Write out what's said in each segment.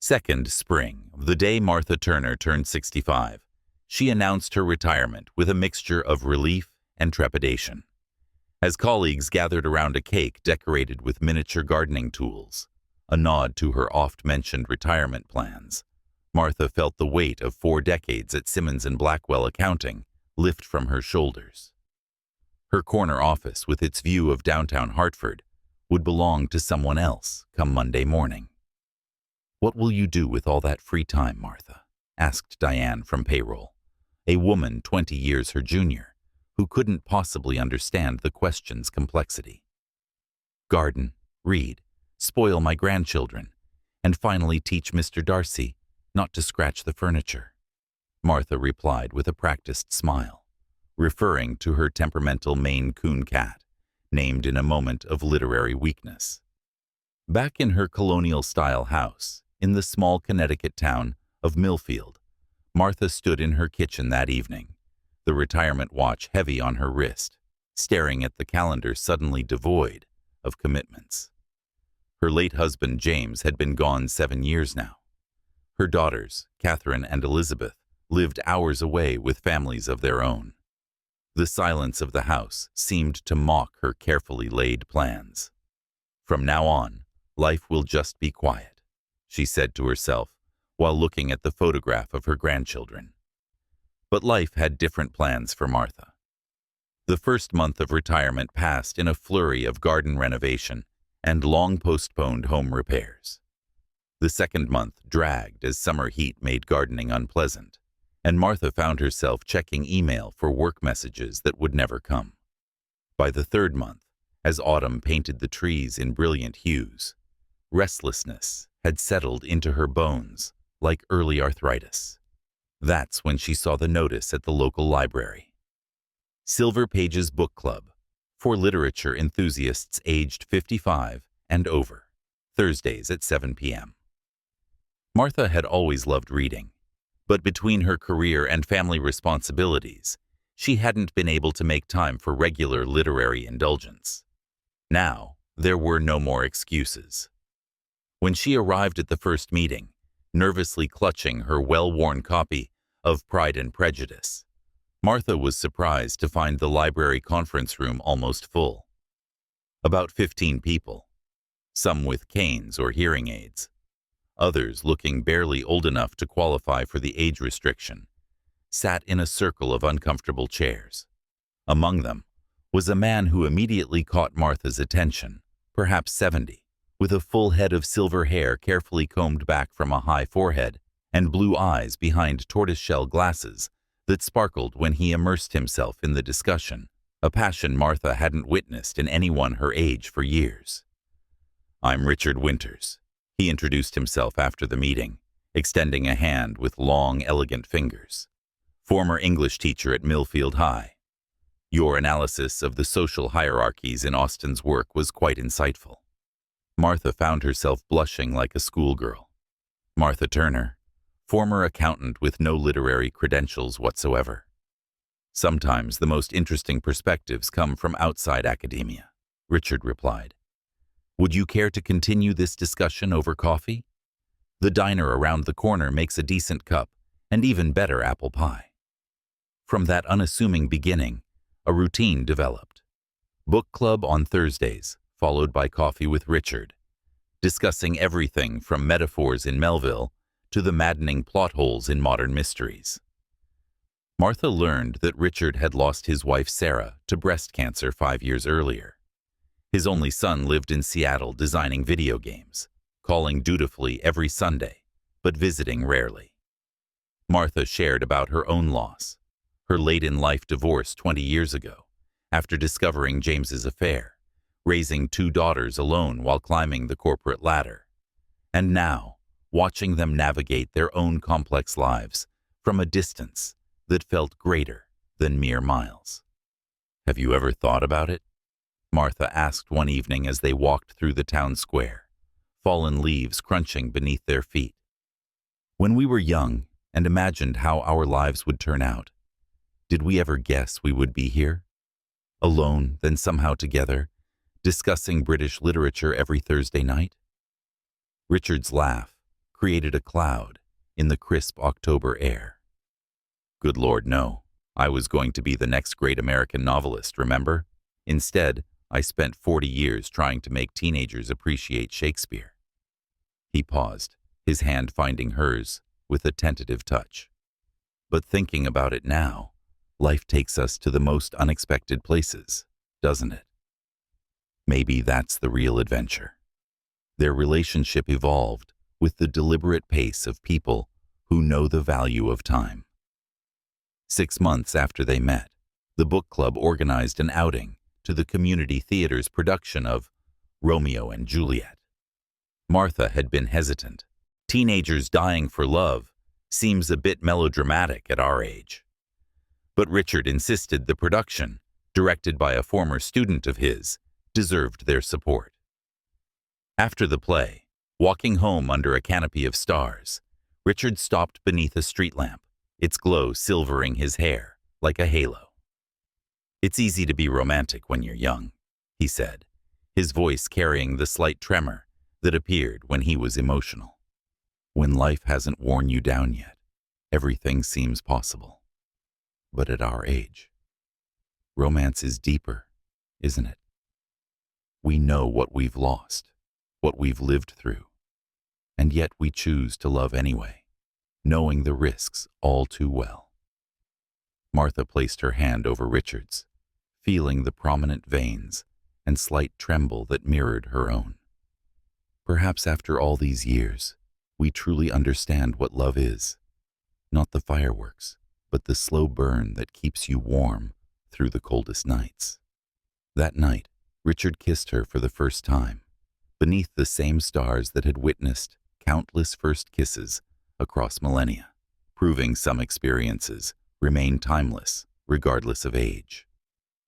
Second spring, the day Martha Turner turned 65, she announced her retirement with a mixture of relief and trepidation. As colleagues gathered around a cake decorated with miniature gardening tools, a nod to her oft-mentioned retirement plans, Martha felt the weight of 4 decades at Simmons & Blackwell Accounting lift from her shoulders. Her corner office, with its view of downtown Hartford, would belong to someone else come Monday morning. "What will you do with all that free time, Martha?" asked Diane from payroll, a woman 20 years her junior, who couldn't possibly understand the question's complexity. "Garden, read, spoil my grandchildren, and finally teach Mr. Darcy not to scratch the furniture," Martha replied with a practiced smile, referring to her temperamental Maine Coon cat, named in a moment of literary weakness. Back in her colonial-style house, in the small Connecticut town of Millfield, Martha stood in her kitchen that evening, the retirement watch heavy on her wrist, staring at the calendar suddenly devoid of commitments. Her late husband, James, had been gone 7 years now. Her daughters, Catherine and Elizabeth, lived hours away with families of their own. The silence of the house seemed to mock her carefully laid plans. "From now on, life will just be quiet," she said to herself while looking at the photograph of her grandchildren. But life had different plans for Martha. The first month of retirement passed in a flurry of garden renovation and long-postponed home repairs. The second month dragged as summer heat made gardening unpleasant, and Martha found herself checking email for work messages that would never come. By the third month, as autumn painted the trees in brilliant hues, restlessness had settled into her bones like early arthritis. That's when she saw the notice at the local library. Silver Pages Book Club, for literature enthusiasts aged 55 and over, Thursdays at 7 p.m. Martha had always loved reading, but between her career and family responsibilities, she hadn't been able to make time for regular literary indulgence. Now, there were no more excuses. When she arrived at the first meeting, nervously clutching her well-worn copy of Pride and Prejudice, Martha was surprised to find the library conference room almost full. About 15 people, some with canes or hearing aids, others looking barely old enough to qualify for the age restriction, sat in a circle of uncomfortable chairs. Among them was a man who immediately caught Martha's attention, perhaps 70, with a full head of silver hair carefully combed back from a high forehead and blue eyes behind tortoiseshell glasses that sparkled when he immersed himself in the discussion, a passion Martha hadn't witnessed in anyone her age for years. "I'm Richard Winters," he introduced himself after the meeting, extending a hand with long, elegant fingers. "Former English teacher at Millfield High. Your analysis of the social hierarchies in Austen's work was quite insightful." Martha found herself blushing like a schoolgirl. Martha Turner, former accountant with no literary credentials whatsoever. "Sometimes the most interesting perspectives come from outside academia," Richard replied. "Would you care to continue this discussion over coffee? The diner around the corner makes a decent cup and even better apple pie." From that unassuming beginning, a routine developed. Book club on Thursdays, followed by coffee with Richard, discussing everything from metaphors in Melville to the maddening plot holes in modern mysteries. Martha learned that Richard had lost his wife Sarah to breast cancer 5 years earlier. His only son lived in Seattle designing video games, calling dutifully every Sunday, but visiting rarely. Martha shared about her own loss, her late-in-life divorce 20 years ago, after discovering James's affair, raising 2 daughters alone while climbing the corporate ladder, and now watching them navigate their own complex lives from a distance that felt greater than mere miles. "Have you ever thought about it?" Martha asked one evening as they walked through the town square, fallen leaves crunching beneath their feet. "When we were young and imagined how our lives would turn out, did we ever guess we would be here? Alone, then somehow together, discussing British literature every Thursday night?" Richard's laugh, created a cloud in the crisp October air. Good Lord, no. I was going to be the next great American novelist, remember? Instead, I spent 40 years trying to make teenagers appreciate Shakespeare. He paused, his hand finding hers with a tentative touch. But thinking about it now, life takes us to the most unexpected places, doesn't it? Maybe that's the real adventure. Their relationship evolved with the deliberate pace of people who know the value of time. 6 months after they met, the book club organized an outing to the community theater's production of Romeo and Juliet. Martha had been hesitant. Teenagers dying for love seems a bit melodramatic at our age. But Richard insisted the production, directed by a former student of his, deserved their support. After the play, walking home under a canopy of stars, Richard stopped beneath a street lamp, its glow silvering his hair like a halo. "It's easy to be romantic when you're young," he said, his voice carrying the slight tremor that appeared when he was emotional. "When life hasn't worn you down yet, everything seems possible. But at our age, romance is deeper, isn't it? We know what we've lost, what we've lived through, and yet we choose to love anyway, knowing the risks all too well." Martha placed her hand over Richard's, feeling the prominent veins and slight tremble that mirrored her own. "Perhaps after all these years, we truly understand what love is. Not the fireworks, but the slow burn that keeps you warm through the coldest nights." That night, Richard kissed her for the first time, beneath the same stars that had witnessed countless first kisses across millennia, proving some experiences remain timeless, regardless of age.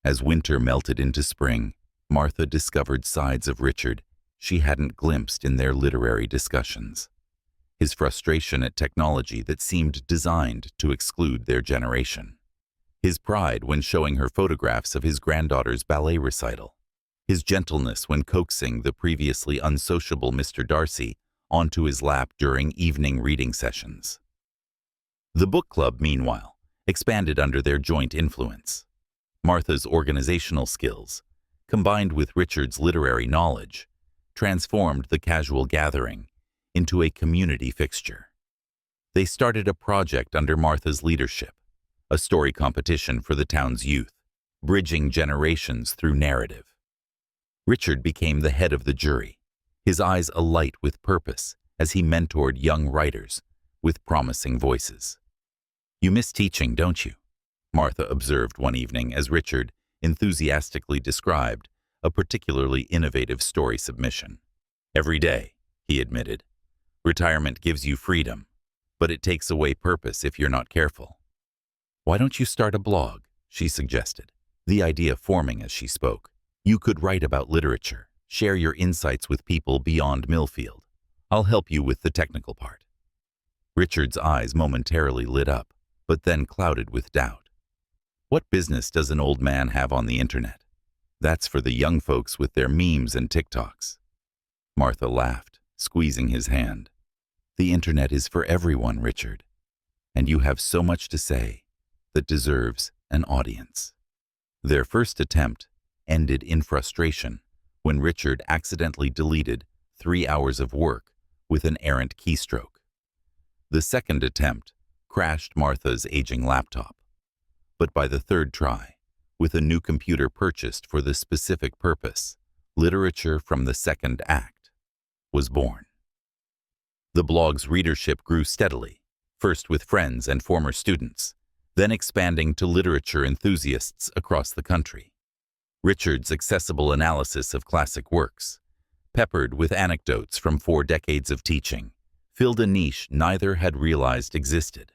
As winter melted into spring, Martha discovered sides of Richard she hadn't glimpsed in their literary discussions. His frustration at technology that seemed designed to exclude their generation. His pride when showing her photographs of his granddaughter's ballet recital. His gentleness when coaxing the previously unsociable Mr. Darcy onto his lap during evening reading sessions. The book club, meanwhile, expanded under their joint influence. Martha's organizational skills, combined with Richard's literary knowledge, transformed the casual gathering into a community fixture. They started a project under Martha's leadership, a story competition for the town's youth, bridging generations through narrative. Richard became the head of the jury, his eyes alight with purpose as he mentored young writers with promising voices. "You miss teaching, don't you?" Martha observed one evening as Richard enthusiastically described a particularly innovative story submission. "Every day," he admitted. "Retirement gives you freedom, but it takes away purpose if you're not careful." "Why don't you start a blog?" she suggested, the idea forming as she spoke. "You could write about literature, share your insights with people beyond Millfield. I'll help you with the technical part." Richard's eyes momentarily lit up, but then clouded with doubt. What business does an old man have on the internet? That's for the young folks with their memes and TikToks. Martha laughed, squeezing his hand. "The internet is for everyone, Richard, and you have so much to say that deserves an audience." Their first attempt ended in frustration when Richard accidentally deleted 3 hours of work with an errant keystroke. The second attempt crashed Martha's aging laptop. But by the third try, with a new computer purchased for the specific purpose, Literature from the Second Act was born. The blog's readership grew steadily, first with friends and former students, then expanding to literature enthusiasts across the country. Richard's accessible analysis of classic works, peppered with anecdotes from 4 decades of teaching, filled a niche neither had realized existed.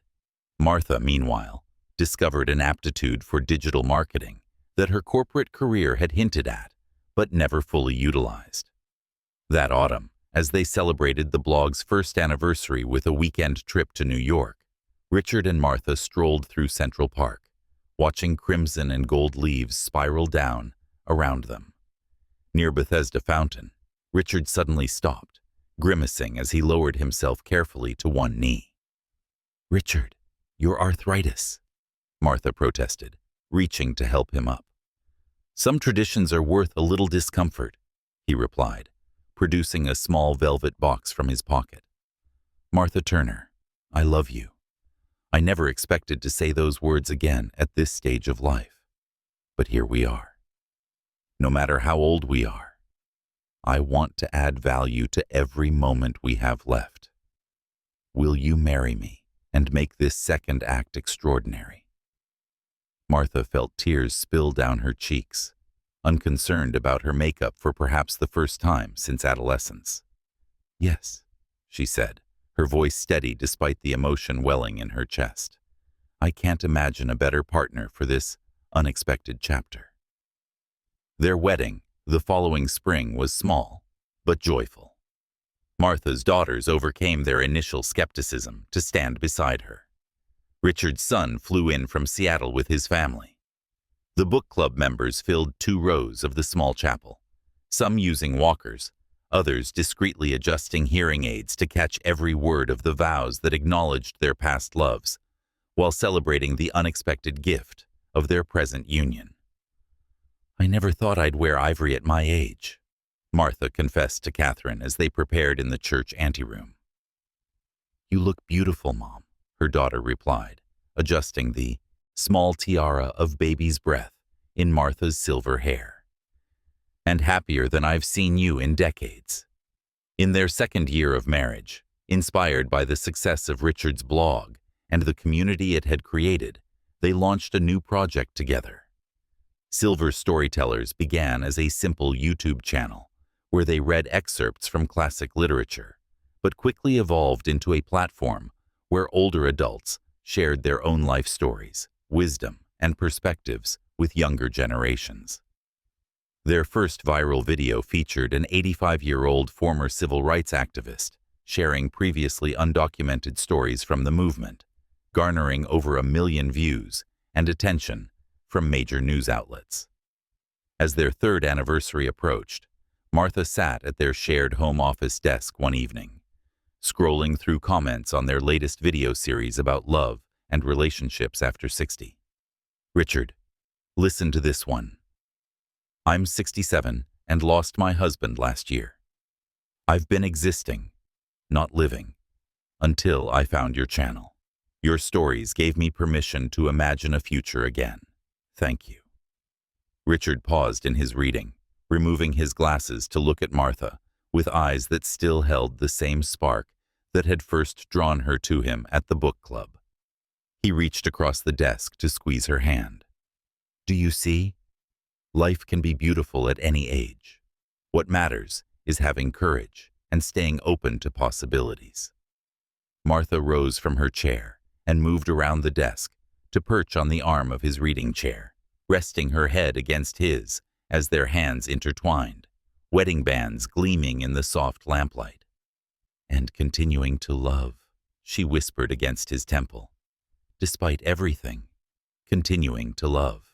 Martha, meanwhile, discovered an aptitude for digital marketing that her corporate career had hinted at, but never fully utilized. That autumn, as they celebrated the blog's first anniversary with a weekend trip to New York, Richard and Martha strolled through Central Park, watching crimson and gold leaves spiral down around them. Near Bethesda Fountain, Richard suddenly stopped, grimacing as he lowered himself carefully to one knee. "Richard, your arthritis," Martha protested, reaching to help him up. "Some traditions are worth a little discomfort," he replied, producing a small velvet box from his pocket. "Martha Turner, I love you. I never expected to say those words again at this stage of life, but here we are. No matter how old we are, I want to add value to every moment we have left. Will you marry me and make this second act extraordinary?" Martha felt tears spill down her cheeks, unconcerned about her makeup for perhaps the first time since adolescence. "Yes," she said, her voice steady despite the emotion welling in her chest. "I can't imagine a better partner for this unexpected chapter." Their wedding, the following spring, was small, but joyful. Martha's daughters overcame their initial skepticism to stand beside her. Richard's son flew in from Seattle with his family. The book club members filled 2 rows of the small chapel, some using walkers, others discreetly adjusting hearing aids to catch every word of the vows that acknowledged their past loves, while celebrating the unexpected gift of their present union. "I never thought I'd wear ivory at my age," Martha confessed to Catherine as they prepared in the church anteroom. "You look beautiful, Mom," her daughter replied, adjusting the small tiara of baby's breath in Martha's silver hair. "And happier than I've seen you in decades." In their second year of marriage, inspired by the success of Richard's blog and the community it had created, they launched a new project together. Silver Storytellers began as a simple YouTube channel where they read excerpts from classic literature, but quickly evolved into a platform where older adults shared their own life stories, wisdom, and perspectives with younger generations. Their first viral video featured an 85-year-old former civil rights activist sharing previously undocumented stories from the movement, garnering over 1 million views and attention from major news outlets. As their 3rd anniversary approached, Martha sat at their shared home office desk one evening, scrolling through comments on their latest video series about love and relationships after 60. "Richard, listen to this one. I'm 67 and lost my husband last year. I've been existing, not living, until I found your channel. Your stories gave me permission to imagine a future again. Thank you." Richard paused in his reading, removing his glasses to look at Martha with eyes that still held the same spark that had first drawn her to him at the book club. He reached across the desk to squeeze her hand. "Do you see? Life can be beautiful at any age. What matters is having courage and staying open to possibilities." Martha rose from her chair and moved around the desk to perch on the arm of his reading chair, resting her head against his as their hands intertwined, wedding bands gleaming in the soft lamplight. "And continuing to love," she whispered against his temple. "Despite everything, continuing to love."